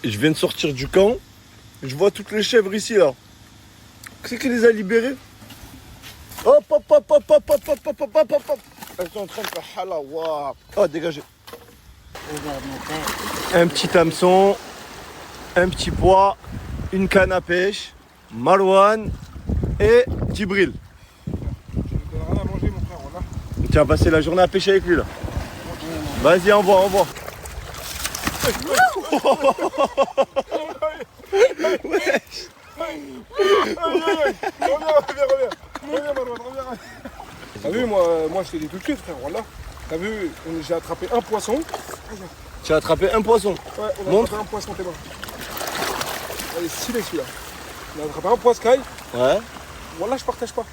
Je viens de sortir du camp. Je vois toutes les chèvres ici là. C'est qui les a libérées? Hop hop hop hop hop hop hop hop hop hop hop. Elles sont en train de faire hala. Waouh. Oh dégagez. Regarde mon frère. Un petit hameçon, un petit pois, une canne à pêche, Marouane et Djibril. Tu n'as rien à manger, mon frère, voilà. Tu vas passer la journée à pêcher avec lui là. Vas-y, envoie, envoie. Wesh. Reviens, Marouane, reviens. T'as vu, moi je t'ai dit tout de suite, frère, voilà. T'as vu, j'ai attrapé un poisson. Tu as attrapé un poisson. Ouais, on a Montre. attrapé un poisson, t'es bon. Allez, stylé celui-là. On a attrapé un poiscaille. Ouais. Voilà, je partage pas.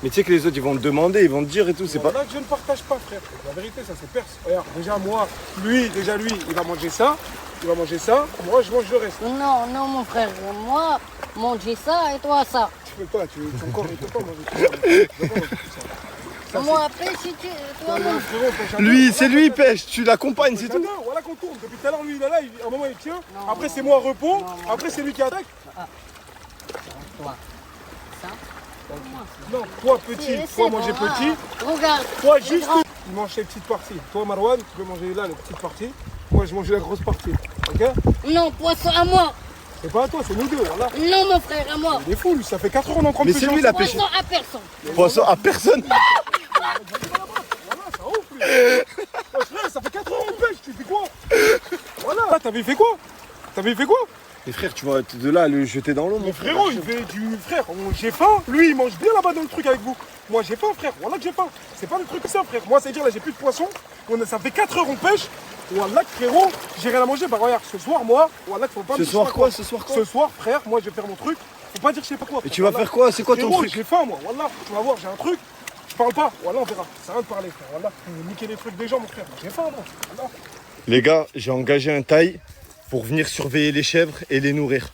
Mais tu sais que les autres ils vont te demander, ils vont te dire et tout, c'est pas. Voilà que je ne partage pas, frère. La vérité, ça c'est perse. Regarde, déjà moi, lui, il va manger ça. Il va manger ça. Moi, je mange le reste. Non, non, mon frère. Moi, manger ça et toi ça. Tu peux pas, ton corps, il peut pas manger tout ça. Tu peux pas manger tout ça. Ça, Moi, après, si tu. Toi, c'est- moi. frérot, pêche un Lui, peu. c'est lui, il pêche, tu l'accompagnes, c'est Pêche un tout. peu, voilà qu'on tourne. Depuis tout à l'heure, lui, il est là, à un moment, il tient. Non, Après, non, c'est moi repos. non, non. Après, c'est lui qui attaque. Toi. Ça. Non, toi, petit. C'est Toi, bon, manger hein. petit. Regarde. Toi, les juste. grands- Il mange les petites parties. Toi, Marouane, tu peux manger là, les petites parties. Moi, je mange la grosse partie. Ok? Non, poisson à moi. C'est pas à toi, c'est nous deux, voilà. Non, mon frère, à moi. Il est fou, lui, ça fait 4 heures on est en train de Mais pêcher c'est lui, la ensemble. pêche. Poisson à personne. Poisson à personne. Voilà, ça ouf, lui. Ouais, frère, ça fait 4 heures on pêche, tu fais quoi? Voilà. Ah, t'avais fait quoi? Mais frère, tu vas de là le jeter dans l'eau, mon Mon frère. frérot, il fait du frère, j'ai faim. Lui, il mange bien là-bas dans le truc avec vous. Moi, j'ai faim, frère. Voilà que j'ai faim. C'est pas le truc ça, frère. Moi, c'est dire là, j'ai plus de poisson. Ça fait 4 heures on pêche. Voilà, frérot, j'ai rien à manger. Bah, regarde, ce soir, moi, voilà, faut pas me Ce dire soir je sais pas quoi? Ce soir quoi? Ce soir, frère, moi, je vais faire mon truc. Faut pas dire je sais pas quoi. Et frère. tu vas Voilà. faire quoi? C'est quoi ton Frérot, truc? j'ai faim, moi. Voilà, tu vas voir, j'ai un truc. Je parle pas. Voilà, on verra. Ça sert à rien de parler, frère. Voilà, faut niquer les trucs des gens, mon frère. J'ai faim, moi. Voilà. Les gars, j'ai engagé un taille pour venir surveiller les chèvres et les nourrir.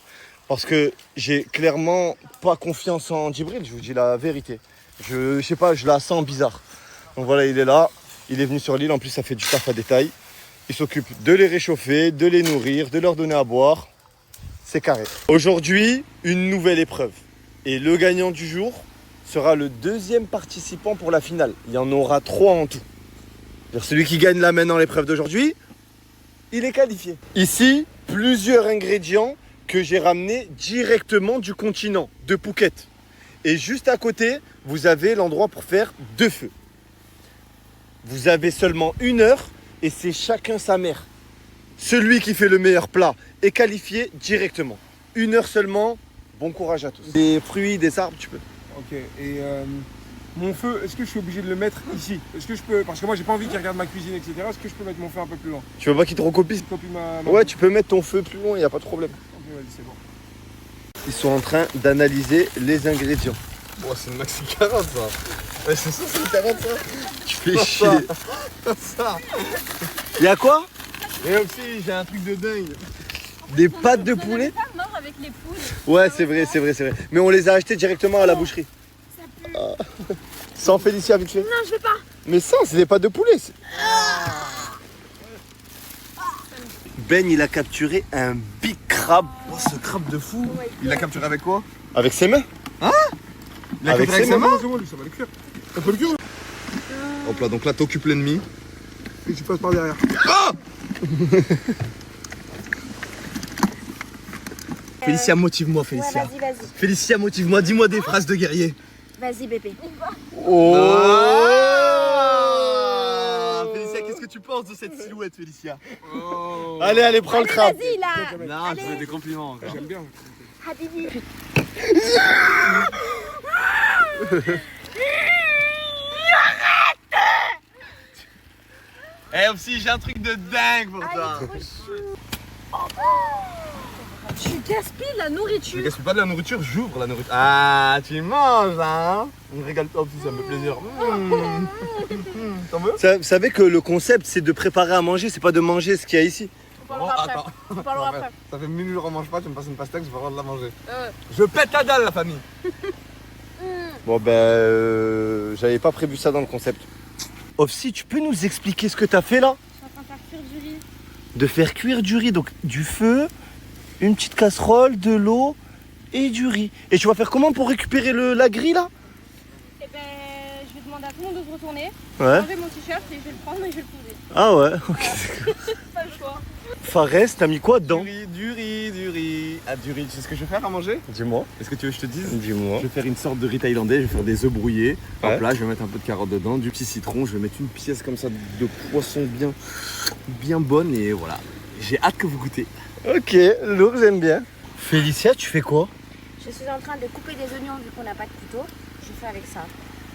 Parce que j'ai clairement pas confiance en Djibril, je vous dis la vérité. Je sais pas, je la sens bizarre. Donc voilà, il est là, il est venu sur l'île, en plus ça fait du taf à détail. Il s'occupe de les réchauffer, de les nourrir, de leur donner à boire. C'est carré. Aujourd'hui, une nouvelle épreuve. Et le gagnant du jour sera le deuxième participant pour la finale. Il y en aura 3 en tout. C'est-à-dire celui qui gagne là maintenant l'épreuve d'aujourd'hui, il est qualifié. Ici, plusieurs ingrédients que j'ai ramenés directement du continent, de Phuket. Et juste à côté, vous avez l'endroit pour faire 2 feux. Vous avez seulement 1 heure et c'est chacun sa mère. Celui qui fait le meilleur plat est qualifié directement. 1 heure seulement, bon courage à tous. Des fruits, des arbres, tu peux. Ok, et mon feu, est-ce que je suis obligé de le mettre ici? Est-ce que je peux, parce que moi j'ai pas envie qu'il regarde ma cuisine, etc. Est-ce que je peux mettre mon feu un peu plus loin? Tu veux pas qu'il te recopie? Copie ma... Ouais, tu peux mettre ton feu plus loin, il n'y a pas de problème. Ok, vas-y, c'est bon. Ils sont en train d'analyser les ingrédients. Oh, c'est une maxi carotte ça. Ouais, c'est ça, c'est une carotte ça. Tu fais chier. Ça. Il y a quoi? Et aussi, j'ai un truc de dingue. Des pâtes de poulet? Pas mort avec les poules. Ouais, c'est vrai, c'est vrai, c'est vrai. Mais on les a achetés directement à la boucherie. Ah. Sans Félicia, vite fait. Non, je vais pas. Mais sans, c'est des pâtes de poulet. Ben, il a capturé un big crabe. Oh, ce crabe de fou. Il l'a capturé avec quoi? Avec ses mains. Il l'a Avec capturé avec ses sa mains. main? C'est bon, lui, ça va le cuire. Ça peut le cuire? Hop là, donc là, t'occupes l'ennemi. Et tu passes par derrière. Félicia, motive-moi, Félicia. Ouais, vas-y. Félicia, motive-moi. Dis-moi des phrases de guerrier. Vas-y, bébé. Oh. Ah Félicia, qu'est-ce que tu penses de cette silhouette, Félicia? Allez, allez, prends le crabe. Vas-y, là. Non, je veux des compliments. encore. J'aime bien. Habibi. Eh, aussi, j'ai un truc de dingue pour toi. Trop chou. Tu gaspilles la Je nourriture. gaspille pas de la nourriture, j'ouvre la nourriture. Ah, tu manges là, hein? On me régale pas aussi, ça me fait plaisir. T'en veux? Vous savez que le concept, c'est de préparer à manger, c'est pas de manger ce qu'il y a ici. On parlera après. attends. On parlera après. Ça fait 1 minute que je mange pas, tu me passes une pastèque, je vais avoir de la manger. Je pète la dalle, la famille. Bon, ben, j'avais pas prévu ça dans le concept. Ofsi, tu peux nous expliquer ce que t'as fait là? Je suis en train de faire cuire du riz. de faire cuire du riz. Donc du feu, une petite casserole, de l'eau et du riz. Et tu vas faire comment pour récupérer la grille là? Eh ben, je vais demander à tout le monde de se retourner. Ouais. Enlever mon t-shirt et je vais le prendre et je vais le poser. Ah ouais, ok. Pas le choix. Fares, t'as mis quoi dedans? Du riz. Ah, du riz, tu sais ce que je vais faire à manger? Dis-moi. Est-ce que tu veux que je te dise? Dis-moi. Je vais faire une sorte de riz thaïlandais, je vais faire des œufs brouillés. Ouais. Hop là, je vais mettre un peu de carotte dedans, du petit citron, je vais mettre une pièce comme ça de poisson bien bonne et voilà. J'ai hâte que vous goûtez. Ok, lourd, j'aime bien. Félicia, tu fais quoi? Je suis en train de couper des oignons vu qu'on n'a pas de couteau. Je fais avec ça.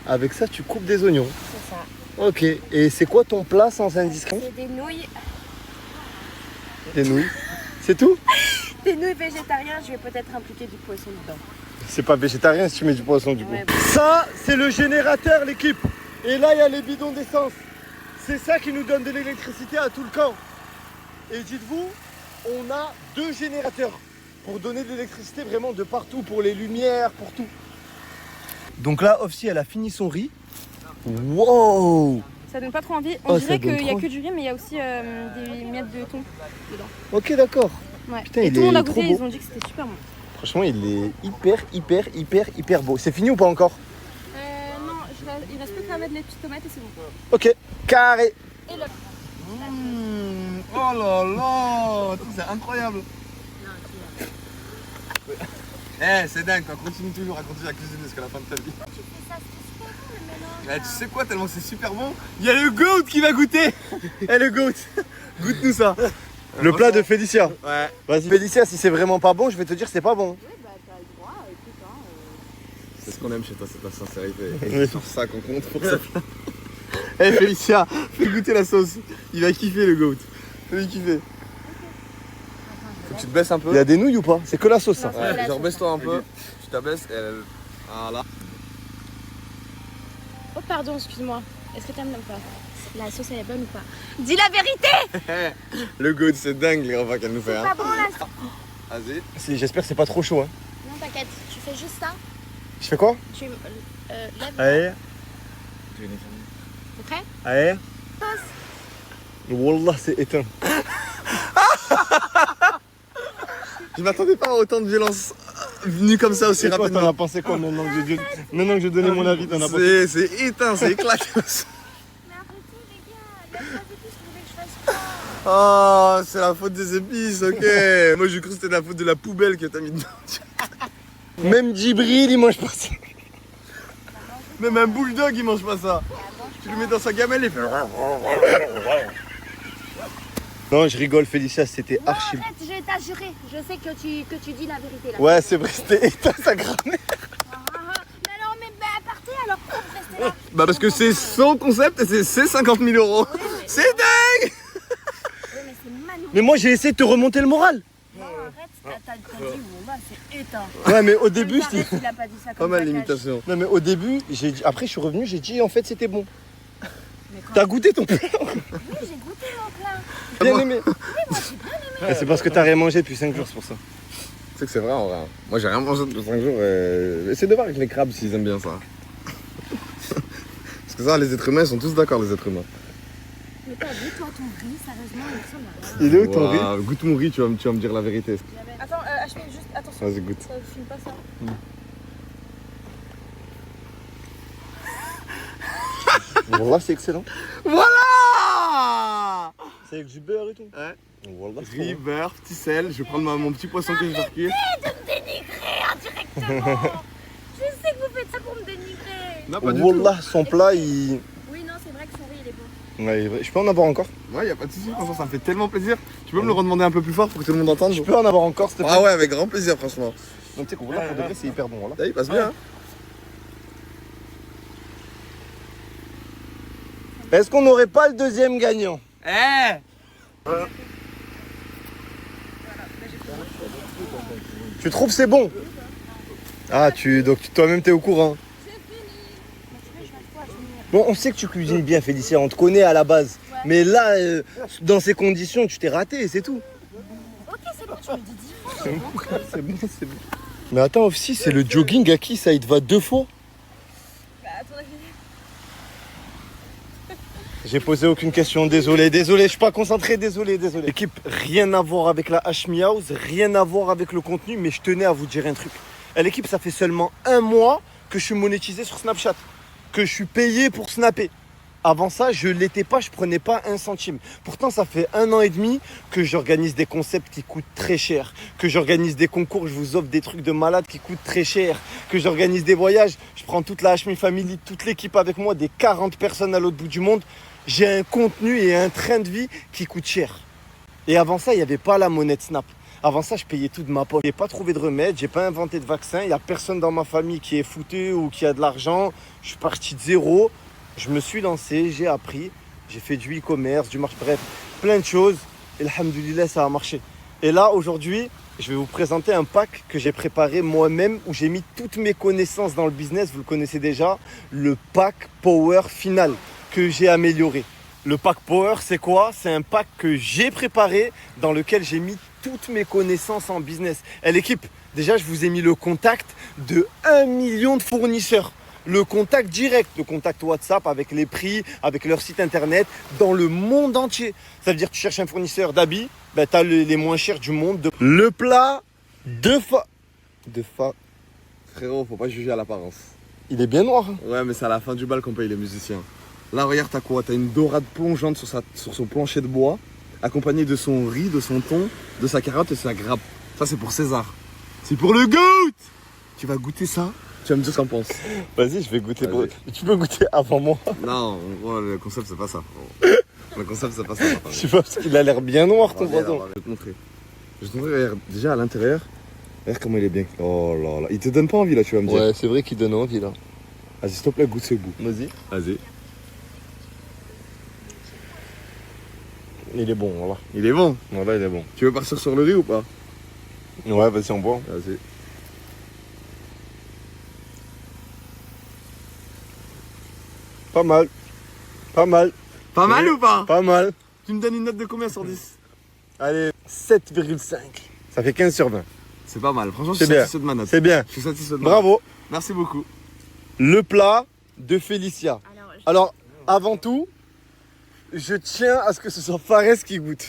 Avec ça, tu coupes des oignons. C'est ça. Ok, et c'est quoi ton plat sans indiscret? C'est des nouilles. Des nouilles. C'est tout? Des nouilles végétariennes, je vais peut-être impliquer du poisson dedans. C'est pas végétarien si tu mets du poisson du coup. Ouais. Ça, c'est le générateur, l'équipe. Et là, il y a les bidons d'essence. C'est ça qui nous donne de l'électricité à tout le camp. Et dites-vous, on a 2 générateurs pour donner de l'électricité vraiment de partout, pour les lumières, pour tout. Donc là, Offsi, elle a fini son riz. Wow! Ça donne pas trop envie. Oh, On ça dirait donne qu'il y a trop. que du riz, mais il y a aussi des miettes de thon dedans. Ok, d'accord. Ouais. Putain, et il tout le monde est a trop goûté, beau. ils ont dit que c'était super bon. Franchement, il est hyper beau. C'est fini ou pas encore? Non, il reste plus qu'à mettre les petites tomates et c'est bon. Ok, carré. Et le... Oh là là, c'est incroyable. Eh, c'est dingue, quoi. Continue toujours à continuer à cuisiner jusqu'à la fin de ta vie. Eh, tu sais quoi, tellement c'est super bon, il y a le goat qui va goûter. Eh le goat, goûte-nous ça. Le plat de Félicia. Ouais. Vas-y Félicia, si c'est vraiment pas bon, je vais te dire c'est pas bon. C'est ce qu'on aime chez toi, c'est ta sincérité. Et Oui. c'est sur ça qu'on compte pour ça. Eh Félicia, fais goûter la sauce. Il va kiffer le goat. Fais-lui kiffer. Faut que tu te baisses un peu. Il y a des nouilles ou pas? C'est que la sauce ça. Non, Ouais, la genre sauce. baisse-toi un peu. Tu t'abaisses et elle... Voilà. Oh pardon, excuse-moi. Est-ce que t'aimes pas? La sauce elle est bonne ou pas? Dis la vérité! Le goat, c'est dingue les repas qu'elle nous fait. C'est Hein. pas bon là? Vas-y. J'espère que c'est pas trop chaud. Hein. Non t'inquiète, tu fais juste ça. Je fais quoi? Tu lèves. Allez, T'es prêt? allez. Wallah, c'est éteint. Je m'attendais pas à autant de violence venue comme ça aussi Et toi, t'en rapidement. as pensé quoi maintenant que j'ai donné mon avis? T'en as pensé? C'est éteint, c'est éclaté. Mais arrêtez les gars, il y a pas du tout ce que vous voulez que je fasse quoi? Oh, c'est la faute des épices, ok. Moi j'ai cru que c'était la faute de la poubelle que t'as mis dedans. Même Djibril, il mange pas ça. Même un bulldog il mange pas ça. Tu le mets dans sa gamelle et il fait... Non, je rigole Félicia, c'était Non, archi. arrête, je vais t'assurer. Je sais que tu dis la vérité là. Ouais, c'est vrai, c'était éteint sa grammaire. Mais alors, mais bah, partez alors, pourquoi vous restez là? Bah parce que c'est son concept et c'est 50 000 €. C'est dingue. Oui, mais c'est magnifique. Mais moi j'ai essayé de te remonter le moral. Non, arrête, t'as dit, bon, bah, c'est éteint. Ouais, mais au début, Arrête, il a pas dit ça Pas comme mal ça, cache. l'imitation. non, mais au début, j'ai dit... après je suis revenu, j'ai dit en fait c'était bon. Mais quand- T'as goûté ton plat? Oui, j'ai goûté mon plat. Bien aimé. Et c'est parce que t'as rien mangé depuis 5 jours, c'est pour ça. Tu sais que c'est vrai en vrai. Moi j'ai rien mangé depuis 5 jours et... Essaye de voir avec les crabes s'ils aiment bien ça. Parce que ça, les êtres humains ils sont tous d'accord, les êtres humains. Mais t'as vu, toi, ton riz, sérieusement, il ressemble à rien. Il est où ton riz? Ouah, goûte mon riz, tu vas me dire la vérité. Attends, HP, juste attention. Vas-y, goûte. Ça filme pas ça. Wallah, c'est excellent. Voilà. C'est avec du beurre et tout. Ouais. Wallah, c'est Riz, beurre, petit sel. Je vais prendre mon petit poisson que je vais cuire. Directement. Je sais que vous faites ça pour me dénigrer. Non, trop bon. Wallah, son plat, il... Oui, non, c'est vrai que son riz, il est bon. Ouais, il est vrai. Je peux en avoir encore? Ouais, y a pas de soucis, franchement, ça me fait tellement plaisir. Tu peux me le redemander un peu plus fort pour que tout le monde entende? Je peux en avoir encore, s'il te plaît? Ah ouais, avec grand plaisir, franchement. Donc tu sais qu'on Wallah, pour de vrai, c'est hyper bon, voilà. Là, il passe bien. Hein. Est-ce qu'on n'aurait pas le deuxième gagnant? Eh. Tu trouves c'est bon? Ah, donc toi-même t'es au courant. Bon, on sait que tu cuisines bien, Félicia, on te connaît à la base. Mais là, dans ces conditions, tu t'es raté, c'est tout. Ok, c'est bon, tu me dis 10 fois. C'est bon, c'est bon. Mais attends, aussi, c'est le jogging à qui ça? Il te va 2 fois? Bah, à ton avis. J'ai posé aucune question, désolé, je suis pas concentré, désolé. Équipe, rien à voir avec la Hashmi House, rien à voir avec le contenu, mais je tenais à vous dire un truc. L'équipe, ça fait seulement 1 mois que je suis monétisé sur Snapchat, que je suis payé pour snapper. Avant ça, je l'étais pas, je prenais pas 1 centime. Pourtant, ça fait 1 an et demi que j'organise des concepts qui coûtent très cher, que j'organise des concours, je vous offre des trucs de malade qui coûtent très cher, que j'organise des voyages, je prends toute la Hashmi Family, toute l'équipe avec moi, des 40 personnes à l'autre bout du monde. J'ai un contenu et un train de vie qui coûte cher. Et avant ça, il n'y avait pas la monnaie de Snap. Avant ça, je payais tout de ma poche. J'ai pas trouvé de remède, j'ai pas inventé de vaccin. Il n'y a personne dans ma famille qui est foutu ou qui a de l'argent. Je suis parti de zéro. Je me suis lancé, j'ai appris. J'ai fait du e-commerce, du marché, bref, plein de choses. Et alhamdoulilah, ça a marché. Et là, aujourd'hui, je vais vous présenter un pack que j'ai préparé moi-même où j'ai mis toutes mes connaissances dans le business. Vous le connaissez déjà, le pack Power Final que j'ai amélioré. Le pack Power, c'est quoi? C'est un pack que j'ai préparé dans lequel j'ai mis toutes mes connaissances en business. Et l'équipe, déjà, je vous ai mis le contact de 1 million de fournisseurs. Le contact direct, le contact WhatsApp avec les prix, avec leur site internet, dans le monde entier. Ça veut dire que tu cherches un fournisseur d'habits, ben, tu as les moins chers du monde. Le plat de Frérot, faut pas juger à l'apparence. Il est bien noir. Hein. Ouais, mais c'est à la fin du bal qu'on paye les musiciens. Là, regarde, t'as quoi? T'as une dorade plongeante sur son plancher de bois, accompagnée de son riz, de son thon, de sa carotte et de sa grappe. Ça, c'est pour César. C'est pour le GOAT! Tu vas goûter ça? Tu vas me dire ce qu'on pense. Vas-y, je vais goûter. Vas-y. Tu peux goûter avant moi. Non, le concept, c'est pas ça. Le concept, c'est pas ça. Je sais pas, parce qu'il a l'air bien noir ton poisson. Je vais te montrer. Je vais te montrer, regarde, déjà à l'intérieur. Regarde comment il est bien. Oh là là. Il te donne pas envie là, tu vas me dire. Ouais, c'est vrai qu'il donne envie là. Vas-y, s'il te plaît, goûte ce goût. Vas-y. Vas-y. Il est bon, voilà. Il est bon. Voilà, il est bon. Tu veux partir sur le riz ou pas? Ouais, vas-y, on boit. Vas-y. Pas mal. Pas mal. Pas mal ou pas? Pas mal. Tu me donnes une note de combien sur 10? Allez, 7,5. Ça fait 15 sur 20. C'est pas mal. Franchement, je C'est suis bien. satisfait de ma note. C'est bien. Je suis satisfait de ma note. Bravo. Merci beaucoup. Le plat de Félicia. Alors, avant tout, je tiens à ce que ce soit Fares qui goûte.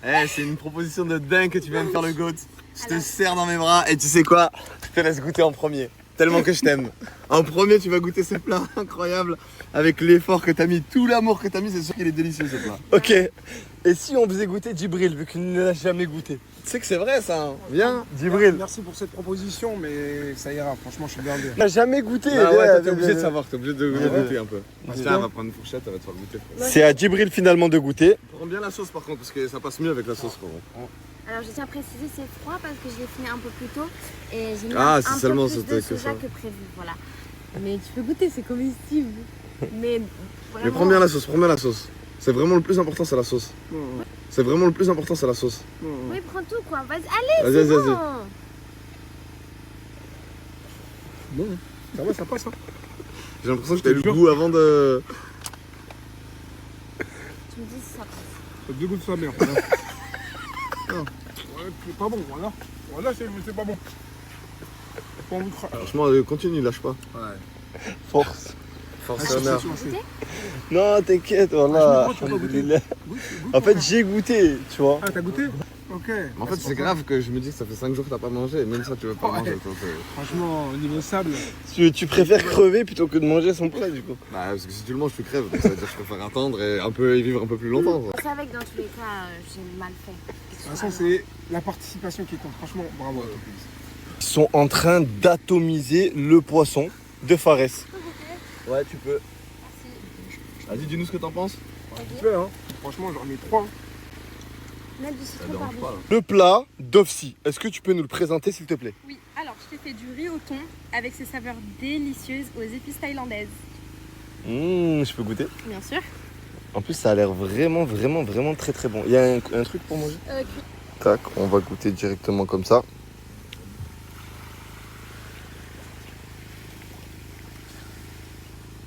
Eh, c'est une proposition de dingue que tu viens de faire le GOAT. Je te serre dans mes bras et tu sais quoi? Je te laisse goûter en premier. Tellement que je t'aime. En premier, tu vas goûter ce plat incroyable avec l'effort que t'as mis, tout l'amour que t'as mis, c'est sûr qu'il est délicieux ce plat. Ok. Et si on faisait goûter Djibril, vu qu'il ne l'a jamais goûté? Tu sais que c'est vrai ça. Viens. Djibril. Merci pour cette proposition, mais ça ira. Franchement, je suis blindé. Il n'a jamais goûté. Ah ouais, t'es obligé de savoir, t'es obligé de Ouais. goûter un peu. Tiens, elle va prendre une fourchette, elle va te faire goûter. C'est à Djibril finalement de goûter. Prends bien la sauce par contre, parce que ça passe mieux avec la sauce. Frérot. Alors je tiens à préciser, c'est froid parce que je l'ai fini un peu plus tôt et j'ai mis Ah, un c'est peu seulement plus de c'était que soja ça. que prévu. Voilà. Mais tu peux goûter, c'est comestible. Mais Mais prends bien la sauce, prends bien la sauce. C'est vraiment le plus important, c'est la sauce. C'est vraiment le plus important, c'est la sauce. Oui, prends tout quoi. Vas-y, allez, Vas-y, c'est vas-y, bon. Bon, ça va, ça passe. Hein. J'ai l'impression que t'as eu le goût avant de. Tu me dis si ça passe. Ça dégoûte sa mère. Ouais, c'est pas bon, voilà. Voilà, c'est pas bon. J'ai pas envie de Franchement, continue, lâche pas. Force. Force Ah, honneur. Non, t'inquiète, voilà. Alhamdoulilah. En fait, j'ai goûté, tu vois. Ah, t'as goûté? Ok. Mais en fait, c'est grave que je me dis que ça fait 5 jours que t'as pas mangé, et même ça, tu veux pas Ouais. manger. Toi, Franchement, au niveau sable. Tu préfères crever plutôt que de manger son plat, du coup. Bah, parce que si tu le manges, tu crèves. Donc ça veut dire que je préfère attendre et vivre un peu plus longtemps. quoi. Je savais que dans tous les cas, j'ai mal fait. De toute façon, c'est la participation qui compte. Franchement, bravo à toi. Ils sont en train d'atomiser le poisson de Fares. Ouais, tu peux. Vas-y, dis-nous ce que t'en penses. Tu peux, hein. Franchement, j'en mets 3. Mettre du Ça citron dérange par-dessus. pas. Là. Le plat d'Ofsi, est-ce que tu peux nous le présenter, s'il te plaît? Oui, alors je t'ai fait du riz au thon avec ses saveurs délicieuses aux épices thaïlandaises. Je peux goûter. Bien sûr. En plus, ça a l'air vraiment, vraiment, vraiment très très bon. Il y a un truc pour manger? Tac, on va goûter directement comme ça.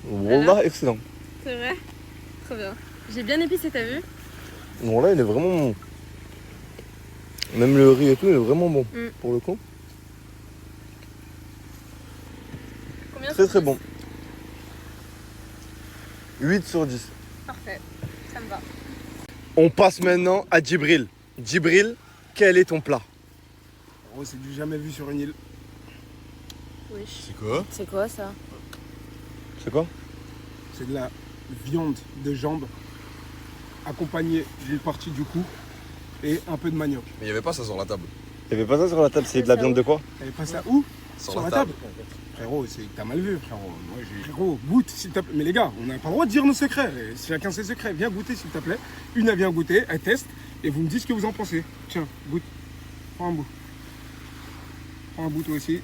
Wallah, excellent. C'est vrai? Trop bien. J'ai bien épicé, t'as vu? Wallah, il est vraiment bon. Même le riz et tout, il est vraiment bon, pour le coup. Combien Très très bon. 8 sur 10. Parfait, ça me va. On passe maintenant à Djibril. Djibril, quel est ton plat? Oh, c'est du jamais vu sur une île. C'est quoi? C'est quoi ça? C'est quoi? C'est de la viande de jambe accompagnée d'une partie du cou et un peu de manioc. Mais il n'y avait pas ça sur la table. Il y avait pas ça sur la table, c'est de la viande de quoi? T'avais pas ça où? Sur la table. Frérot, c'est que t'as mal vu, frérot. Moi, frérot, goûte s'il te plaît. Mais les gars, on n'a pas le droit de dire nos secrets. Chacun ses secrets. Viens goûter s'il te plaît. Une, elle vient goûter, elle teste et vous me dites ce que vous en pensez. Tiens, goûte. Prends un bout. Prends un bout toi aussi.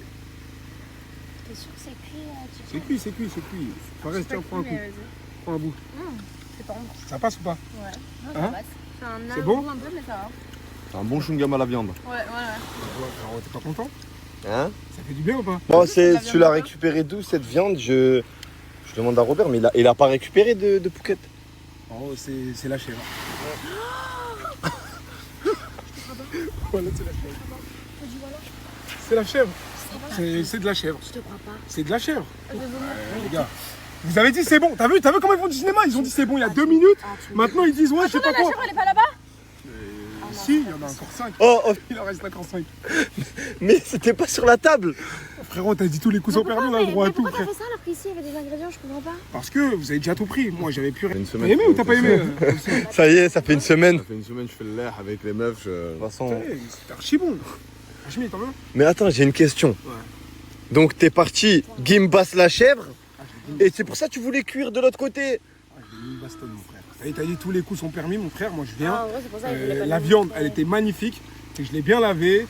T'es sûr que c'est cuit C'est cuit, c'est cuit, c'est cuit. Pareil, tiens, prends un coup. Prends un bout. C'est tendre. Ça passe ou pas? Ouais. Hein? Ça passe. C'est un C'est bon? goût un peu, mais ça va. C'est un bon chewing-gum à la viande. Ouais. Ouais, frérot, t'es pas content? Hein? Ça fait du bien ou pas? Bon, c'est de la tu viande l'as de quoi? récupéré d'où cette viande? Je demande à Robert, mais il a pas récupéré de Phuket. Oh, c'est la chèvre. Voilà, c'est la chèvre. C'est la chèvre. C'est de la chèvre. Je te crois pas. C'est de la chèvre. Les gars. Vous avez dit c'est bon. T'as vu comment ils font du cinéma? Ils ont dit c'est bon il y a 2 minutes. Maintenant ils disent ouais, je sais pas quoi. Elle est pas là-bas? Si, il y en a encore 5. Oh, Il en reste encore 5. mais c'était pas sur la table. Frérot, t'as dit tous les coups sont permis, on a le droit à tout, Pourquoi frère. t'as fait ça alors qu'ici il y avait des ingrédients, je comprends pas. Parce que vous avez déjà tout pris. Moi j'avais plus rien. Une T'as semaine. aimé ou t'as pas aimé? Ça y est, ça fait une semaine. Ça fait une semaine, je fais le l'air avec les meufs. De toute façon. C'était archi bon. Hachmi, t'en veux? Mais attends, j'ai une question. Ouais. Donc t'es parti Gimbas la chèvre, et c'est pour ça que tu voulais cuire de l'autre côté. Ah, j'ai mis une bastonne, mon frère. T'as dit tous les coups sont permis, mon frère. Moi je viens. Ah, en vrai, c'est pour ça qu'il voulait pas La le viande, mettre. elle était magnifique. Et je l'ai bien lavée.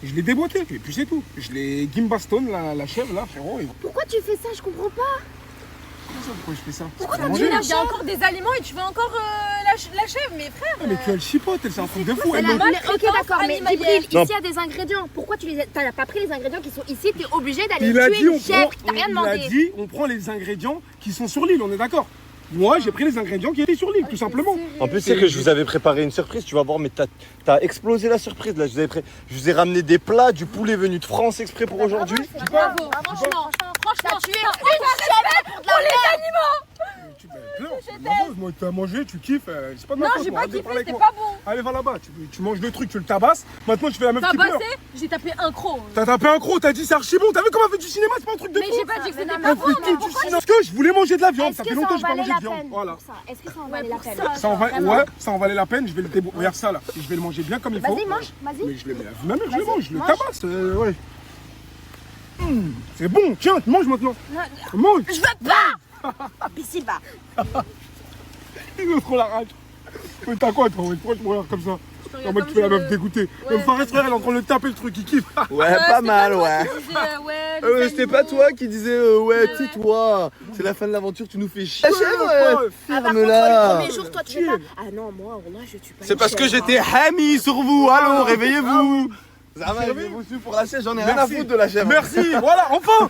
Je l'ai déboîtée. Et puis c'est tout. Je l'ai gimbastone, la chèvre là, frérot. Et... Pourquoi tu fais ça? Je comprends pas. Pourquoi je fais ça? Pourquoi T'as t'as mangé? dit la Il y a encore des aliments et tu veux encore la chèvre, mais frère. Ah, mais tu as le chipote, elle c'est un truc de fou. C'est Elle la me- maltraitance Ok, d'accord, mais animalière. Djibril, Non. ici il y a des ingrédients. Pourquoi tu les t'as pas pris les ingrédients qui sont ici? T'es obligé d'aller Il a tuer dit une chèvre qui t'a rien il a demandé. dit on prend les ingrédients qui sont sur l'île, on est d'accord? Moi j'ai pris les ingrédients qui étaient sur l'île, tout simplement. En plus, c'est que je vous avais préparé une surprise, tu vas voir, mais t'as explosé la surprise là. Je vous ai ramené des plats, du poulet venu de France exprès pour aujourd'hui. Bravo, franchement, T'as franchement. tué une chèvre pour de la merde. Moi tu as mangé, tu kiffes, c'est pas de ma Non, faute, j'ai moi, pas arrête de kiffé, parler avec c'était moi. pas bon. Allez va là-bas, tu manges le truc, tu le tabasses, maintenant tu fais la meuf T'as qui pleure. passé, j'ai tapé un croc. T'as tapé un croc, t'as dit c'est archi bon, t'as vu comment elle fait du cinéma, c'est pas un truc de Mais fou. j'ai pas dit que c'était non, pas Elle bon. fait tout du cinéma. Parce que je voulais manger de la viande, Est-ce ça que fait ça longtemps en que j'ai pas valait mangé la de viande. peine Voilà. pour ça? Est-ce que ça en Ouais, valait la pour peine? ça. Ça en, Vraiment. ouais, ça en valait la peine, je vais le déboire. Regarde ça là, je vais le manger bien comme il faut. Vas-y, mange, vas-y. Mais je le mets à ma mère, je le Vas-y, mange, je le mange. tabasse, ouais. C'est bon, tiens, mange maintenant. Mange. Je veux pas. Ici bas. Il me trop la rage. Mais t'as quoi toi? Pourquoi tu me regardes comme ça? En mode tu fais la meuf dégoûtée. Même Fares frère, elle est en train de le taper le truc, il kiffe. Ouais, pas mal, ouais. C'était pas toi qui disais ouais, tais-toi, c'est la fin de l'aventure, tu nous fais chier. La chèvre, ferme-la. Le premier jour, toi, tu fais pas. Ah non, moi, je tue pas. C'est parce que j'étais hami sur vous, allons, réveillez-vous. Zama, je vais vous suivre pour la chèvre, j'en ai rien à Merci. foutre de la chèvre. Merci, voilà, enfin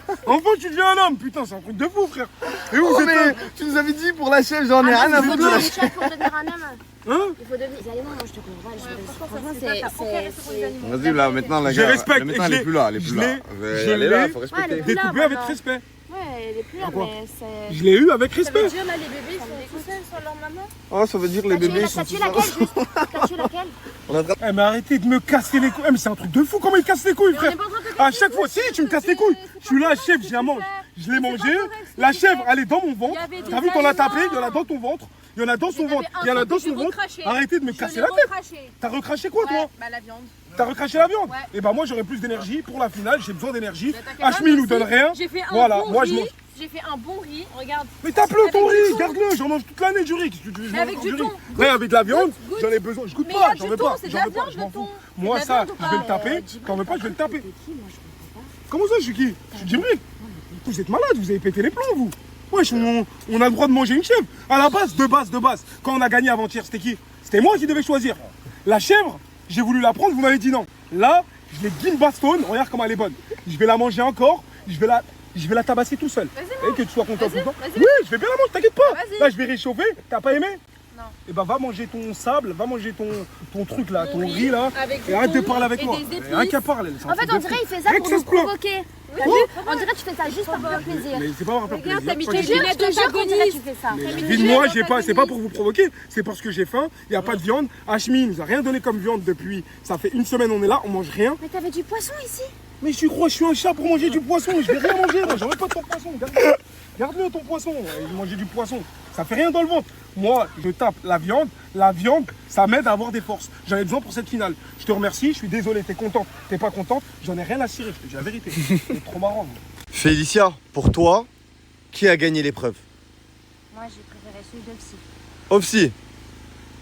tu deviens un homme, putain, c'est un truc de fou frère. Et où Oh, vous mais êtes tu nous avais dit pour la chèvre, j'en ai rien à foutre de la chèvre. Pour devenir un homme. Hein? Il faut devenir des aliments, moi je te comprends pas. Franchement, c'est. Vas-y, là, maintenant, la Je gars, respecte, maintenant, je elle est l'ai- plus là, elle est je plus là. l'ai- je Elle est là, l'ai- faut Ouais, respecter. elle est plus là, Découpé avec maintenant. respect. Ouais, elle est plus là, À quoi? mais c'est. Je l'ai eu avec Ça veut respect. dire là, les bébés sont tout seuls sans leur maman. Oh, ça veut dire les bébés, ils sont T'as tué tous laquelle juste? T'as tué laquelle? On a Eh mais arrêtez de me casser les couilles. Eh mais c'est un truc de fou comment il casse les couilles frère. À chaque fois, si tu me casses les couilles. Je suis là, chèvre, je la mange. Je l'ai mangé. La chèvre, elle est dans mon ventre. Il y avait des T'as vu qu'on a tapé? aliments. Il y en a dans ton ventre. Il y en a dans son Il y en ventre. avait un Il y en a truc dans que son j'ai ventre. recraché. Arrêtez de me Je casser l'ai la tête. recraché. T'as recraché quoi toi? Ouais, bah la viande. T'as recraché la viande? Ouais. Et bah moi j'aurais plus d'énergie pour la finale. J'ai besoin d'énergie. Mais t'inquiète pas, Hachmi nous aussi, donne rien. J'ai fait un Voilà, bon moi je riz. mange. J'ai fait un bon riz, regarde. Mais tape-le Avec ton du riz, thon. garde-le, j'en mange toute l'année du riz. Qu'est-ce que tu veux, je Mais mange avec encore du thon. Ouais, avec de la viande, Goûte. j'en ai besoin. Je goûte Mais pas, il y a j'en du veux thon, pas. c'est de J'en la veux pas, viande, je m'en le thon. fous. C'est Moi de la ça, viande ou je vais le pas taper. T'en veux pas, je vais le taper. Comment ça, je suis qui? Je suis Djibril. Vous êtes malade, vous avez pété les plombs, vous. Wesh, on a le droit de manger une chèvre. À la base, de base. Quand on a gagné avant-hier, c'était qui? C'était moi qui devais choisir. La chèvre, j'ai voulu la prendre, vous m'avez dit non. Là, je l'ai gimbastone, regarde comment elle est bonne. Je vais la manger encore, je vais la tabasser tout seul. Et que tu sois content tout le temps. vas-y. Oui, je vais bien la manger, t'inquiète pas. Vas-y. Là, je vais réchauffer. T'as pas aimé? Non. Et bah va manger ton sable, va manger ton truc là, ton riz là. Avec Et arrête de thon parler avec et moi. des épices. Rien qu'à parler. En fait, on dirait qu'il fait ça Rien pour que ça nous se plaint. provoquer. T'as vu? On dirait que tu fais ça juste pour faire plaisir. Mais c'est pas pour faire Regarde, plaisir. t'as mis Pas tes du tout. lunettes Je te jure qu'on dirait que tu d'antagoniste. fais ça. Mais mis moi, des j'ai pas, c'est pas pour vous provoquer, c'est parce que j'ai faim, il n'y a pas de viande. Hachmi nous a rien donné comme viande depuis. Ça fait une semaine, on est là, on mange rien. Mais t'avais du poisson ici. Mais tu crois, je suis un chat pour manger du poisson, je vais rien manger, moi, j'aurais pas de ton poisson. Garde-le ton poisson, manger du poisson, ça fait rien dans le ventre. Moi, je tape la viande, ça m'aide à avoir des forces. J'en ai besoin pour cette finale. Je te remercie, je suis désolé, t'es contente, t'es pas contente, j'en ai rien à cirer, je te dis la vérité. C'est trop marrant. Moi. Félicia, pour toi, qui a gagné l'épreuve? Moi, j'ai préféré celui d'Opsi. Opsi.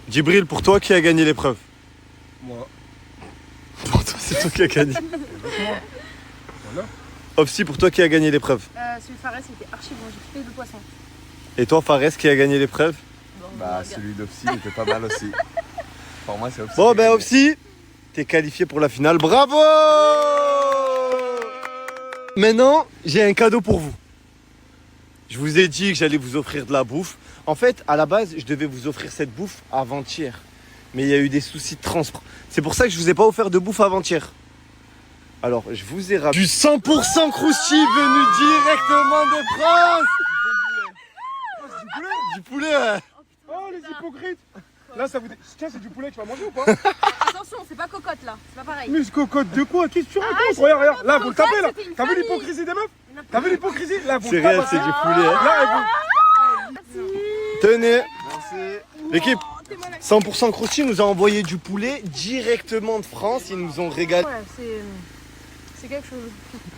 Djibril, pour toi, qui a gagné l'épreuve? Moi. Pour toi, c'est toi qui as gagné. Voilà. Opsi, pour toi, qui a gagné l'épreuve? Celui de Fares, il était archi bon, j'ai fait le poisson. Et toi, Fares, qui a gagné l'épreuve? Bah, celui d'Opsi, il était pas mal aussi. Pour moi, c'est Opsi. Bon, qui a ben gagné. Opsi, t'es qualifié pour la finale. Bravo! Maintenant, j'ai un cadeau pour vous. Je vous ai dit que j'allais vous offrir de la bouffe. En fait, à la base, je devais vous offrir cette bouffe avant-hier. Mais il y a eu des soucis de transport. C'est pour ça que je vous ai pas offert de bouffe avant-hier. Alors, je vous ai ramené du 100% crousti venu directement de France. Du poulet, ouais. Oh les hypocrites. Là, ça vous. Tiens, c'est du poulet, tu vas manger ou pas? Attention, c'est pas cocotte là, c'est pas pareil. Mais ce cocotte de quoi? Qu'est-ce que tu racontes? Regarde, là, vous le tapez là. c'était une T'as vu famille. l'hypocrisie des meufs? T'as vu l'hypocrisie? Là, vous C'est le réel, tapez. c'est du poulet. hein. Là, et vous. Tenez, Merci. l'équipe 100% Crousti nous a envoyé du poulet directement de France. Ils nous ont régalé. Ouais, c'est quelque chose.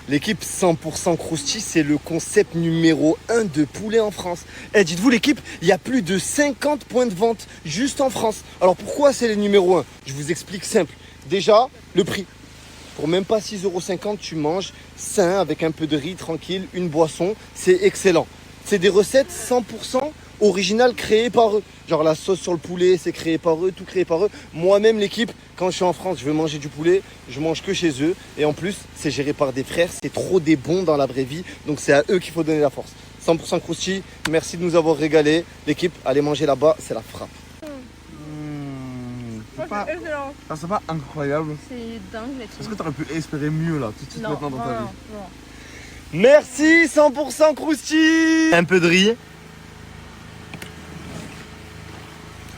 L'équipe 100% Crousti, c'est le concept numéro 1 de poulet en France. Eh, dites-vous l'équipe, il y a plus de 50 points de vente juste en France. Alors pourquoi c'est les numéro 1? Je vous explique simple. Déjà, le prix. Pour même pas 6,50 €, tu manges sain avec un peu de riz tranquille, une boisson. C'est excellent. C'est des recettes 100% originales créées par eux. Genre la sauce sur le poulet, c'est créé par eux, tout créé par eux. Moi-même, l'équipe, quand je suis en France, je veux manger du poulet, je mange que chez eux. Et en plus, c'est géré par des frères, c'est trop des bons dans la vraie vie. Donc c'est à eux qu'il faut donner la force. 100% Crousti, merci de nous avoir régalé. L'équipe, allez manger là-bas, c'est la frappe. C'est pas... Excellent. Ah, c'est pas incroyable. C'est dingue là. Est-ce que t'aurais pu espérer mieux là, tout de suite maintenant dans ta vie? non. Merci 100% Crousti. Un peu de riz.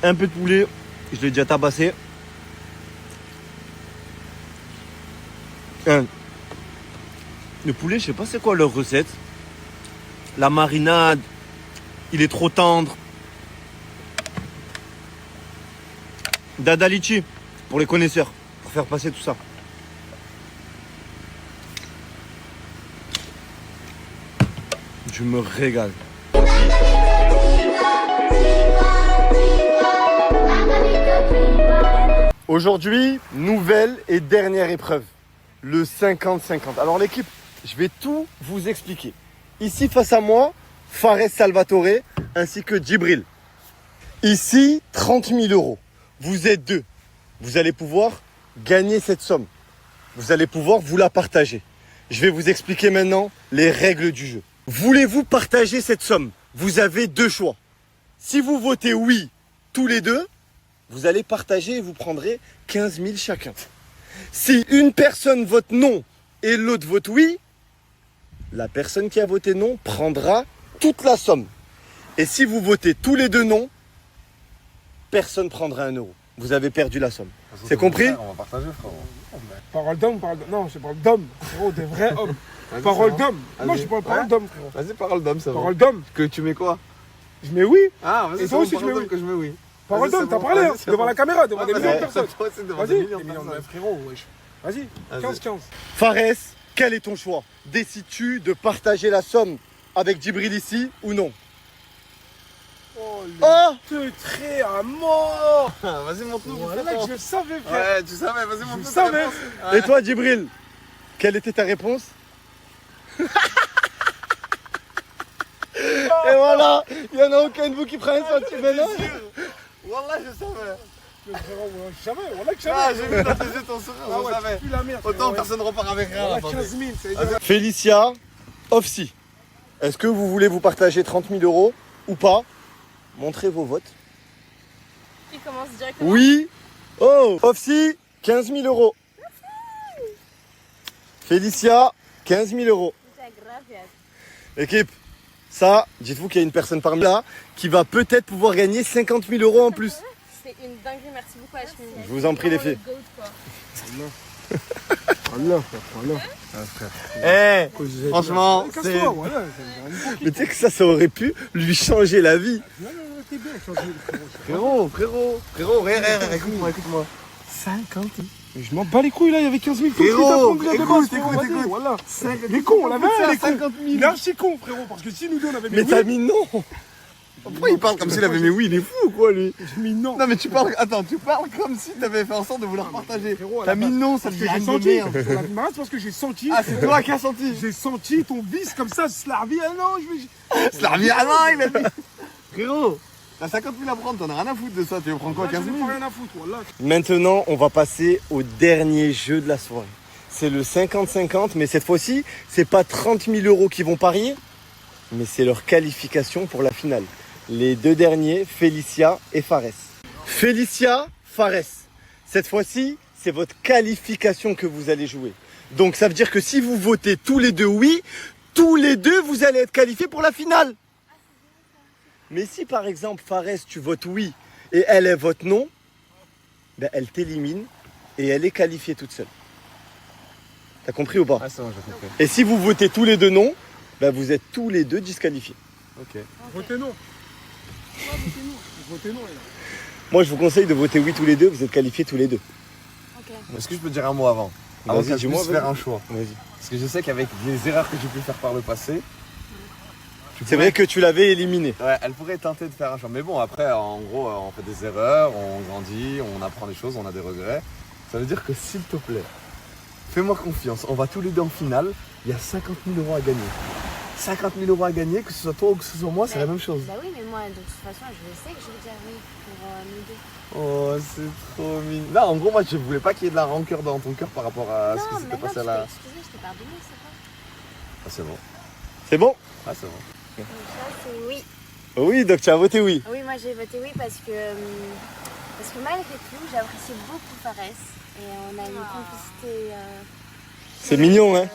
Un peu de poulet. Je l'ai déjà tabassé. Le poulet, je sais pas c'est quoi leur recette. La marinade, il est trop tendre. Dada litchi, pour les connaisseurs, pour faire passer tout ça. Je me régale. Aujourd'hui, nouvelle et dernière épreuve, le 50-50. Alors l'équipe, je vais tout vous expliquer. Ici face à moi, Fares Salvatore ainsi que Djibril. Ici, 30 000 €. Vous êtes deux. Vous allez pouvoir gagner cette somme. Vous allez pouvoir vous la partager. Je vais vous expliquer maintenant les règles du jeu. Voulez-vous partager cette somme? Vous avez deux choix. Si vous votez oui, tous les deux, vous allez partager et vous prendrez 15 000 chacun. Si une personne vote non et l'autre vote oui, la personne qui a voté non prendra toute la somme. Et si vous votez tous les deux non, personne ne prendra 1 €. Vous avez perdu la somme. C'est compris? On va partager, frérot. Parole d'homme, parole d'homme. Non, je parle d'homme, frérot, des vrais hommes. Vas-y, Parole c'est bon. d'homme. Non, je parle parole Ouais. d'homme, frérot. Vas-y, parole d'homme, c'est bon. Parole d'homme. Que tu mets quoi? Je mets oui. Ah, vas-y, Et c'est toi bon, aussi, tu parole mets d'homme oui. que je mets oui. Parole Vas-y, d'homme, c'est t'as bon, parlé, hein, vas-y, c'est devant bon. la caméra, devant des Ouais, millions de ouais, personnes. toi aussi, devant des Vas-y, millions de des millions de personnes. frérot, wesh. Vas-y, Vas-y. 15-15. Fares, quel est ton choix? Décides-tu de partager la somme avec Djibril ici ou non? Oh, Oh! le trait à mort. Vas-y, montre-nous. Voilà frérot. que je savais, frère. Ouais, tu savais, vas-y, montre-nous. ta savais. réponse. Et toi, Djibril, quelle était ta réponse? Et voilà, il n'y en a aucun de vous qui prend un centime. Mais non. Wallah, je savais. Mais frérot, ouais, je savais, voilà que je Ah, savais. j'ai vu dans tes yeux ton sourire, Ah je ouais, savais. tu pues la merde. Autant frérot, personne repart avec rien. voilà, attendez. 15 000, c'est égal. Félicia, Ofsi, est-ce que vous voulez vous partager 30 000 € ou pas? Montrez vos votes. Il commence directement. Oui. Oh, Ofsi, 15 000 euros. Félicia, 15 000 euros. Équipe, ça, dites-vous qu'il y a une personne parmi là qui va peut-être pouvoir gagner 50 000 euros en plus. C'est une dinguerie, merci beaucoup Hachmi. Je vous en prie les filles. Allah, frère, Allah. Franchement, Casse-toi, voilà. mais tu sais que ça aurait pu lui changer la vie. Non, t'es bien, changer. Frérot, écoute-moi. 50 000. Mais je m'en bats les couilles là, il y avait 15 000 Frérot, écoute, voilà. Il est con, on l'avait, il est con. 50 000. Il est archi con, frérot, parce que si nous deux on avait mis Mais oui, t'as mis non. Pourquoi il parle comme s'il avait mis oui, il est fou ou quoi lui? j'ai mis non. Non mais tu parles comme si t'avais fait en sorte de vouloir partager. Frérot, à T'as la mis base, non, ça parce te que dit j'ai rien de senti, merde. sur la marrasse, parce que j'ai senti. Ah, c'est toi qui as senti. J'ai senti ton vice comme ça, Slarvi, ah non, je vais. C'est la revienne à main, il a dit. Frérot, t'as 50 000 à prendre, t'en as rien à foutre de ça, tu veux prendre quoi, 15 J'en ai 000? pas rien à foutre, voilà. Maintenant, on va passer au dernier jeu de la soirée. C'est le 50-50, mais cette fois-ci, c'est pas 30 000 euros qui vont parier, mais c'est leur qualification pour la finale. Les deux derniers, Félicia et Fares. Félicia, Fares. Cette fois-ci, c'est votre qualification que vous allez jouer. Donc ça veut dire que si vous votez tous les deux oui, tous les deux, vous allez être qualifiés pour la finale. Mais si par exemple, Fares, tu votes oui et elle vote non, ben, elle t'élimine et elle est qualifiée toute seule. T'as compris ou pas? Ah, c'est bon, j'ai compris. Et si vous votez tous les deux non, ben, vous êtes tous les deux disqualifiés. Ok. Votez non. Votez non, là. Moi, je vous conseille de voter oui tous les deux, vous êtes qualifiés tous les deux. Est-ce que je peux te dire un mot avant? Avant Vas-y, que je dis-moi, puisse vas-y. faire un choix. Vas-y. Parce que je sais qu'avec les erreurs que j'ai pu faire par le passé, C'est vrai que tu l'avais éliminé. ouais, elle pourrait tenter de faire un choix. Mais bon, après, en gros, on fait des erreurs, on grandit, on apprend des choses, on a des regrets. Ça veut dire que s'il te plaît, fais-moi confiance, on va tous les deux en finale, il y a 50 000 euros à gagner. 50 000 euros à gagner, que ce soit toi ou que ce soit moi, c'est la même chose. Bah oui, mais moi, de toute façon, je sais que je vais dire oui pour nous deux. Oh, c'est trop mignon. Là, en gros, moi, je voulais pas qu'il y ait de la rancœur dans ton cœur par rapport à ce qui Non, s'était mais non, passé je à t'ai la... excusé, je t'ai pardonné, c'est vrai. Ah, c'est bon. C'est bon? Ah, c'est bon. Donc ça, c'est oui. Oui, donc tu as voté oui. Oui, moi j'ai voté oui parce que malgré tout, j'apprécie beaucoup Fares et on a une complicité C'est mignon, hein?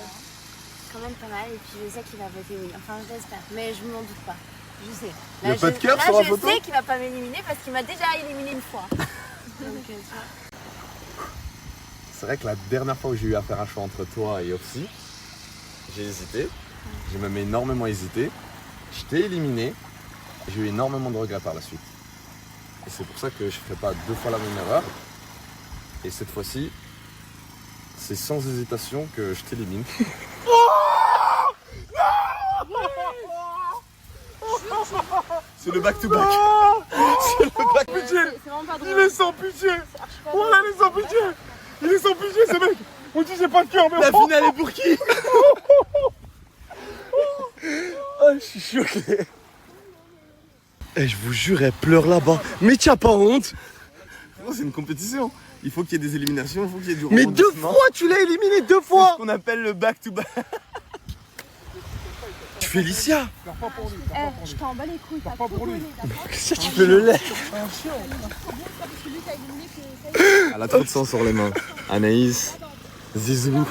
quand même pas mal et puis je sais qu'il va voter oui. Enfin, je l'espère, mais je m'en doute pas. Je sais. Il y a pas de cœur là, sur la je photo sais qu'il va pas m'éliminer parce qu'il m'a déjà éliminé une fois. Donc, tu vois. C'est vrai que la dernière fois où j'ai eu à faire un choix entre toi et Opsi, j'ai hésité. J'ai même énormément hésité. Je t'ai éliminé. J'ai eu énormément de regrets par la suite. Et c'est pour ça que je ne ferai pas deux fois la même erreur. Et cette fois-ci, c'est sans hésitation que je t'élimine. C'est le back-to-back. C'est le back. Pitié. C'est vraiment pas drôle. Il est sans pitié. Voilà, il est sans pitié. Il est sans pitié, ce mec. On dit j'ai pas de cœur, mais La finale est pour qui? Oh, je suis choqué. Eh, je vous jure, elle pleure là-bas. Mais tu n'as pas honte? C'est une compétition. Il faut qu'il y ait des éliminations, il faut qu'il y ait du Mais deux rebondissement. fois, tu l'as éliminé deux C'est fois. ce qu'on appelle le back-to-back. Tu Félicia. Pleure pas pour lui. Je t'en bats les couilles, t'as Pas pour lui. Qu'est-ce que tu fais le lait? Elle a trop de sang sur les mains. Anaïs, Zizou,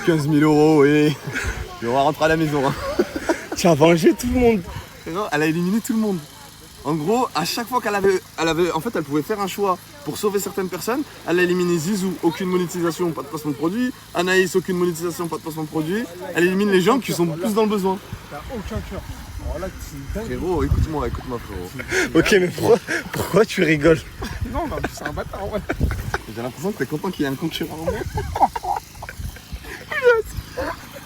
15 000 euros et on va rentrer à la maison. Hein. Tu as vengé tout le monde. Non, elle a éliminé tout le monde. En gros, à chaque fois qu'elle avait, en fait, elle pouvait faire un choix pour sauver certaines personnes. Elle a éliminé Zizou, aucune monétisation, pas de placement de produit. Anaïs, aucune monétisation, pas de placement de produit. Elle élimine les gens qui sont plus dans le besoin. T'as aucun cœur. Alors là, c'est dingue. Frérot, écoute-moi frérot. Ok, mais pourquoi tu rigoles? Non, non, c'est un bâtard, ouais. J'ai l'impression que t'es content qu'il y ait un concurrent.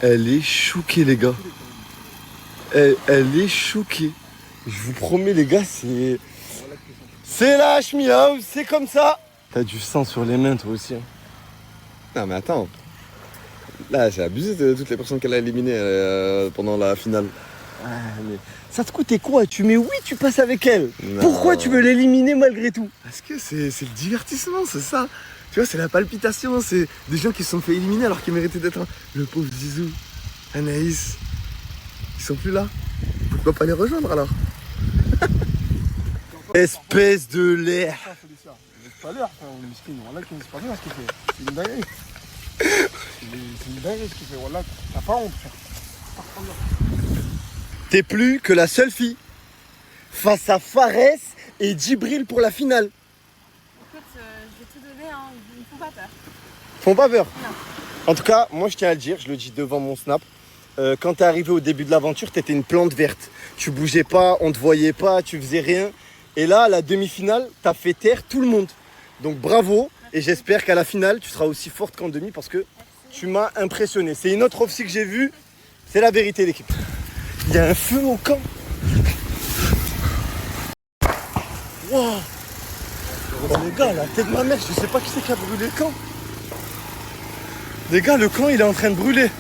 Elle est choquée, les gars. Elle est choquée. Je vous promets, les gars, c'est... C'est la Hachmi House, c'est comme ça. T'as du sang sur les mains, toi aussi. Hein. Non mais attends. Là, c'est abusé de toutes les personnes qu'elle a éliminées pendant la finale. Ah, mais ça te coûtait quoi? Tu mets oui, tu passes avec elle. Non. Pourquoi tu veux l'éliminer malgré tout? Parce que c'est le divertissement, c'est ça. Tu vois, c'est la palpitation, c'est des gens qui se sont fait éliminer alors qu'ils méritaient d'être... Le pauvre Zizou, Anaïs, ils sont plus là. Pourquoi pas les rejoindre alors? Espèce de l'air. C'est pas l'air, frère, on est miskin. Wallah, c'est pas bien ce qu'il fait. C'est une dinguerie. C'est une dinguerie ce qu'il fait. Wallah, t'as pas honte, frère. T'es plus que la seule fille face à Fares et Djibril pour la finale. Écoute, je vais tout donner, hein. Ils me font pas peur. Font pas peur. Non. En tout cas, moi je tiens à le dire, je le dis devant mon snap. Quand t'es arrivé au début de l'aventure, t'étais une plante verte. Tu bougeais pas, on te voyait pas, tu faisais rien. Et là, à la demi-finale, t'as fait taire tout le monde. Donc bravo. Et j'espère qu'à la finale, tu seras aussi forte qu'en demi parce que tu m'as impressionné. C'est une autre offre que j'ai vue. C'est la vérité, l'équipe. Il y a un feu au camp. Wow. Oh, les gars, la tête de ma mère, je sais pas qui c'est qui a brûlé le camp. Les gars, le camp, il est en train de brûler.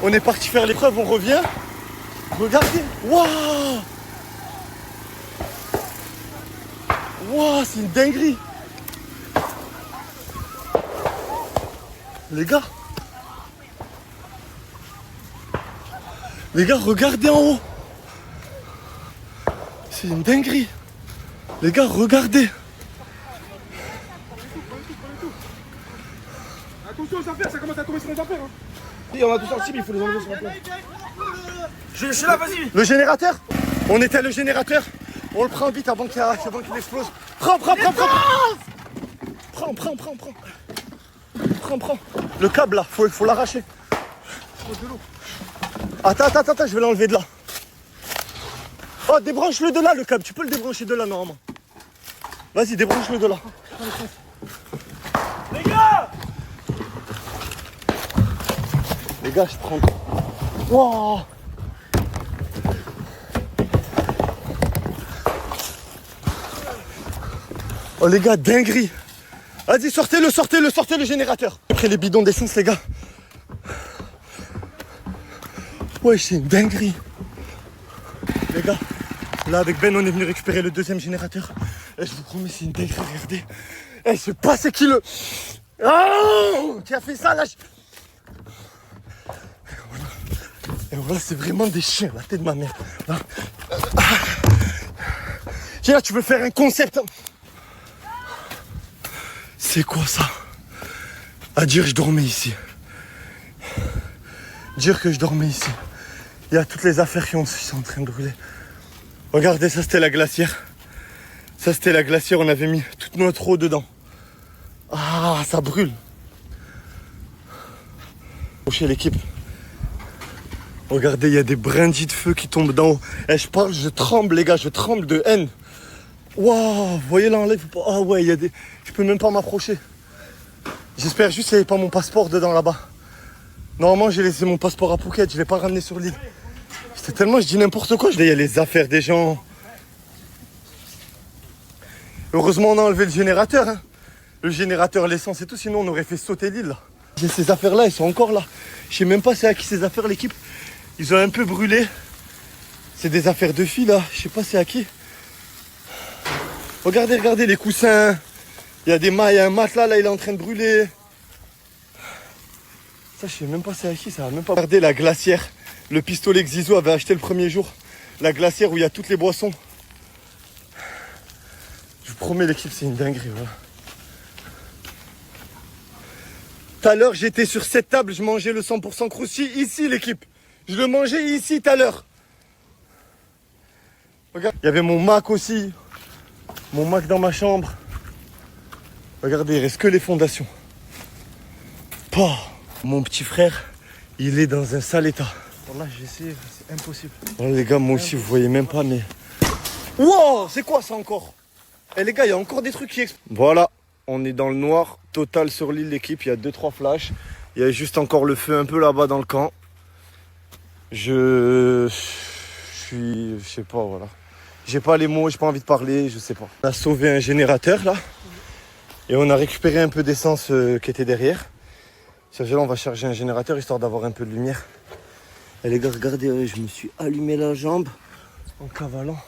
On est parti faire l'épreuve, on revient. Regardez. Waouh. Waouh, c'est une dinguerie. Les gars. Les gars, regardez en haut. C'est une dinguerie. Les gars, regardez. Attention aux affaires, ça commence à tomber sur les affaires. Hein. Et on a tous un cible, il faut les enlever sur la place. Je suis là, vas-y. Le générateur. On était le générateur. On le prend vite avant qu'il explose. Prends. Prends. Le câble là, faut l'arracher. Attends, je vais l'enlever de là. Oh, débranche-le de là, le câble. Tu peux le débrancher de là, normalement. Vas-y, débranche-le de là. Les gars, je prends. Wow. Oh les gars, dinguerie. Vas-y, sortez le générateur. Après les bidons d'essence, les gars. Ouais, c'est une dinguerie. Les gars, là avec Ben, on est venu récupérer le deuxième générateur. Et je vous promets, c'est une dinguerie, regardez. Eh, je sais pas c'est qui le... Oh, qui a fait ça là. Et voilà, c'est vraiment des chiens, la tête de ma mère. Tiens, là, tu veux faire un concept. C'est quoi ça? À dire je dormais ici. Dire que je dormais ici. Il y a toutes les affaires qui sont en train de brûler. Regardez, ça c'était la glacière. Ça c'était la glacière, on avait mis toute notre eau dedans. Ah, ça brûle. Chez l'équipe. Regardez, il y a des brindilles de feu qui tombent d'en haut. Et je parle, je tremble les gars, je tremble de haine. Waouh, vous voyez là en live. Ah ouais, il y a des... Je peux même pas m'approcher. J'espère juste qu'il n'y avait pas mon passeport dedans là-bas. Normalement, j'ai laissé mon passeport à Phuket, je l'ai pas ramené sur l'île. C'était tellement, je dis n'importe quoi. Il y a les affaires des gens. Heureusement, on a enlevé le générateur. Hein. Le générateur, l'essence et tout, sinon on aurait fait sauter l'île là. J'ai ces affaires-là, elles sont encore là. Je sais même pas c'est à qui ces affaires, l'équipe. Ils ont un peu brûlé. C'est des affaires de filles là, je sais pas c'est à qui. Regardez les coussins. Il y a des mailles, un matelas là, il est en train de brûler. Ça, je sais même pas c'est à qui, ça va même pas. Regardez la glacière. Le pistolet que Zizou avait acheté le premier jour. La glacière où il y a toutes les boissons. Je vous promets, l'équipe, c'est une dinguerie, voilà. Tout à l'heure, j'étais sur cette table, je mangeais le 100% crousty ici, l'équipe. Je le mangeais ici tout à l'heure. Regarde, il y avait mon Mac aussi. Mon Mac dans ma chambre. Regardez, il reste que les fondations. Pah. Mon petit frère, il est dans un sale état. Là, j'ai essayé, c'est impossible. Oh, les gars, moi aussi, vous voyez même pas, mais... Wow, c'est quoi ça encore? Eh les gars, il y a encore des trucs qui explosent. Voilà, on est dans le noir total sur l'île, l'équipe. Il y a 2-3 flashs. Il y a juste encore le feu un peu là-bas dans le camp. Je sais pas, voilà. J'ai pas les mots, j'ai pas envie de parler, je sais pas. On a sauvé un générateur là. Et on a récupéré un peu d'essence qui était derrière. Là, on va charger un générateur histoire d'avoir un peu de lumière. Et les gars, regardez, je me suis allumé la jambe en cavalant.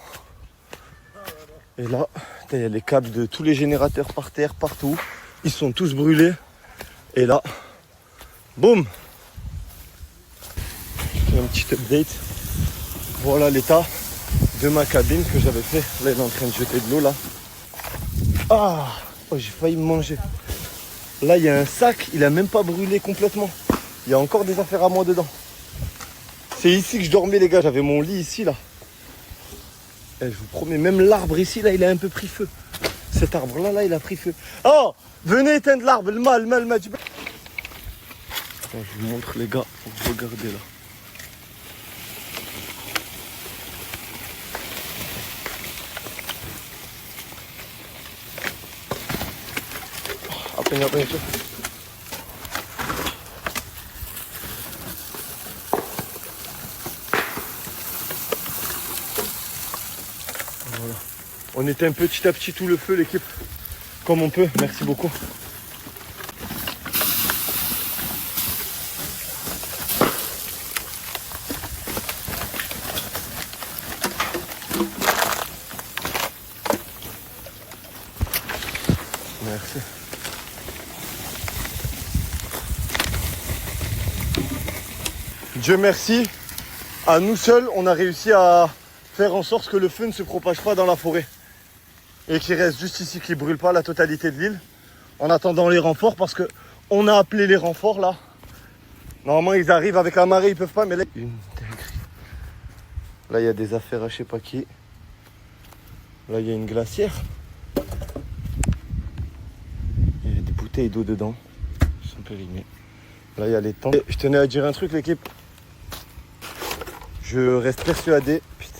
Et là, il y a les câbles de tous les générateurs par terre, partout. Ils sont tous brûlés. Et là, boum! Un petit update. Voilà l'état de ma cabine que j'avais fait. Là, il est en train de jeter de l'eau, là. Ah, oh, j'ai failli me manger. Là, il y a un sac, il a même pas brûlé complètement. Il y a encore des affaires à moi dedans. C'est ici que je dormais, les gars. J'avais mon lit ici, là. Et je vous promets, même l'arbre ici, là, il a un peu pris feu. Cet arbre-là, là, il a pris feu. Oh, venez éteindre l'arbre, le mal. Je vous montre, les gars. Regardez, là. Attends. Voilà. On éteint petit à petit tout le feu, l'équipe, comme on peut. Merci beaucoup. Merci. Dieu merci, à nous seuls, on a réussi à faire en sorte que le feu ne se propage pas dans la forêt et qu'il reste juste ici, qu'il ne brûle pas la totalité de l'île en attendant les renforts, parce que on a appelé les renforts là. Normalement ils arrivent avec la marée, ils peuvent pas, mais là, une dinguerie. Là il y a des affaires à je sais pas qui. Là il y a une glacière. Il y a des bouteilles d'eau dedans. Ils sont périmées. Là il y a les tentes. Je tenais à dire un truc, l'équipe. Je reste persuadé, putain.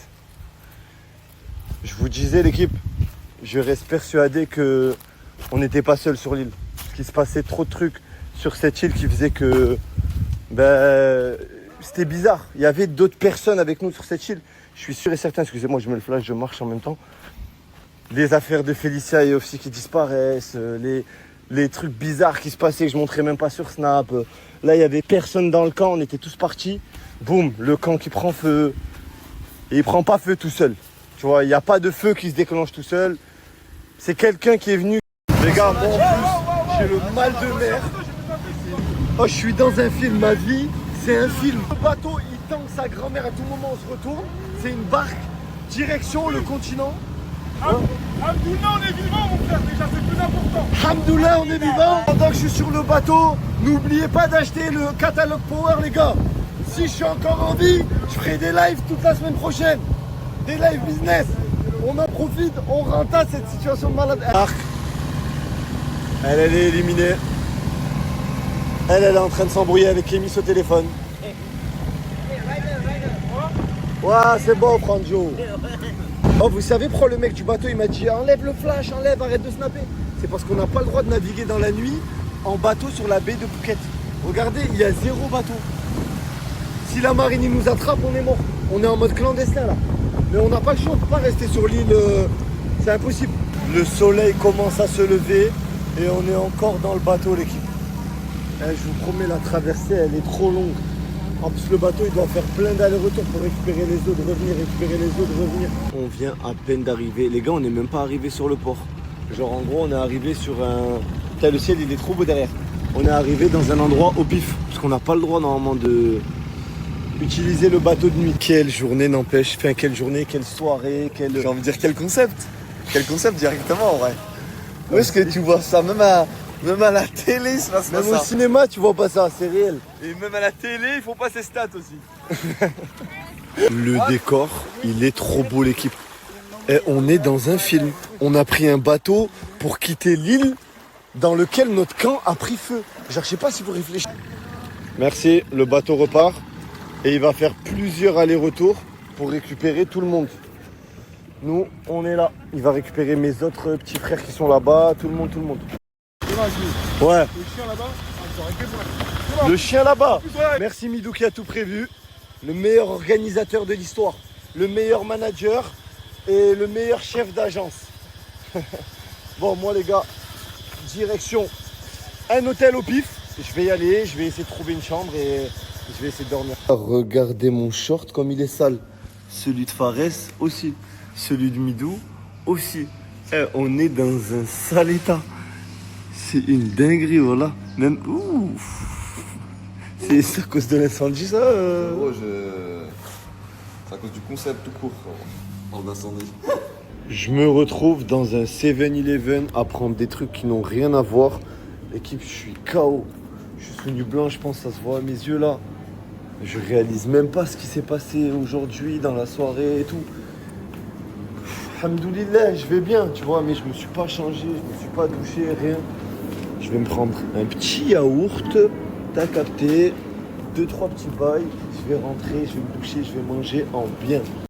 Je vous disais, l'équipe, je reste persuadé que on n'était pas seul sur l'île. Parce qu'il se passait trop de trucs sur cette île qui faisaient que c'était bizarre. Il y avait d'autres personnes avec nous sur cette île. Je suis sûr et certain, excusez-moi, je mets le flash, je marche en même temps. Les affaires de Félicia et Ofsi qui disparaissent, les trucs bizarres qui se passaient que je montrais même pas sur Snap. Là, il y avait personne dans le camp, on était tous partis. Boum, le camp qui prend feu. Et il prend pas feu tout seul. Tu vois, il n'y a pas de feu qui se déclenche tout seul. C'est quelqu'un qui est venu. Les gars, moi en plus, j'ai le mal de mer. Oh, je suis dans un film, ma vie, c'est un film. Le bateau, il tangue sa grand-mère à tout moment, on se retourne. C'est une barque, direction le continent. Hamdoullah, on est vivant, mon frère, déjà, c'est plus important. Hamdoullah, on est vivant. Pendant que je suis sur le bateau, n'oubliez pas d'acheter le catalogue Power, les gars. Si je suis encore en vie, je ferai des lives toute la semaine prochaine. Des lives business. On en profite, on renta cette situation de malade. Arc. Elle est éliminée. Elle est en train de s'embrouiller avec Kémis au téléphone. Ouais, c'est bon, Franjo. Oh, vous savez pourquoi le mec du bateau, il m'a dit enlève le flash, enlève, arrête de snapper. C'est parce qu'on n'a pas le droit de naviguer dans la nuit en bateau sur la baie de Phuket. Regardez, il y a 0 bateau. Si la marine nous attrape, on est mort. On est en mode clandestin là. Mais on n'a pas le choix, on ne peut pas rester sur l'île. C'est impossible. Le soleil commence à se lever et on est encore dans le bateau, l'équipe. Je vous promets, la traversée, elle est trop longue. En plus, le bateau, il doit faire plein d'allers-retours pour récupérer les eaux, de revenir, récupérer les eaux, de revenir. On vient à peine d'arriver. Les gars, on n'est même pas arrivé sur le port. Genre, en gros, on est arrivé sur un... Putain, le ciel, il est trop beau derrière. On est arrivé dans un endroit au pif. Parce qu'on n'a pas le droit, normalement, de... utiliser le bateau de nuit. Quelle journée n'empêche, enfin quelle journée, quelle soirée, quelle... J'ai envie de dire quel concept. Quel concept directement, en vrai. Où est-ce que tu vois ça? Même à la télé, ça se passe Même au ça. cinéma, tu vois pas ça, c'est réel. Et même à la télé, ils font pas ces stats aussi. Le décor, il est trop beau, l'équipe. Et on est dans un film. On a pris un bateau pour quitter l'île dans lequel notre camp a pris feu. Genre, je sais pas si vous réfléchissez. Merci, le bateau repart. Et il va faire plusieurs allers-retours pour récupérer tout le monde. Nous, on est là. Il va récupérer mes autres petits frères qui sont là-bas, tout le monde. Ouais. Le chien là-bas, j'aurais que Le chien là-bas. Ouais. Merci Midou qui a tout prévu. Le meilleur organisateur de l'histoire. Le meilleur manager et le meilleur chef d'agence. Bon, moi les gars, direction un hôtel au pif. Je vais y aller, je vais essayer de trouver une chambre et je vais essayer de dormir. Regardez mon short comme il est sale. Celui de Fares aussi. Celui de Midou aussi. On est dans un sale état. C'est une dinguerie, voilà. Même... Ouh. C'est à cause de l'incendie, ça Gros, c'est à cause du concept tout court. parle d'incendie. Je me retrouve dans un 7-Eleven à prendre des trucs qui n'ont rien à voir. L'équipe, je suis KO. Je suis nu blanc, je pense que ça se voit à mes yeux là. Je réalise même pas ce qui s'est passé aujourd'hui dans la soirée et tout. Alhamdoulilah, je vais bien, tu vois, mais je me suis pas changé, je me suis pas douché, rien. Je vais me prendre un petit yaourt, t'as capté, 2-3 petits bails, je vais rentrer, je vais me doucher, je vais manger en bien.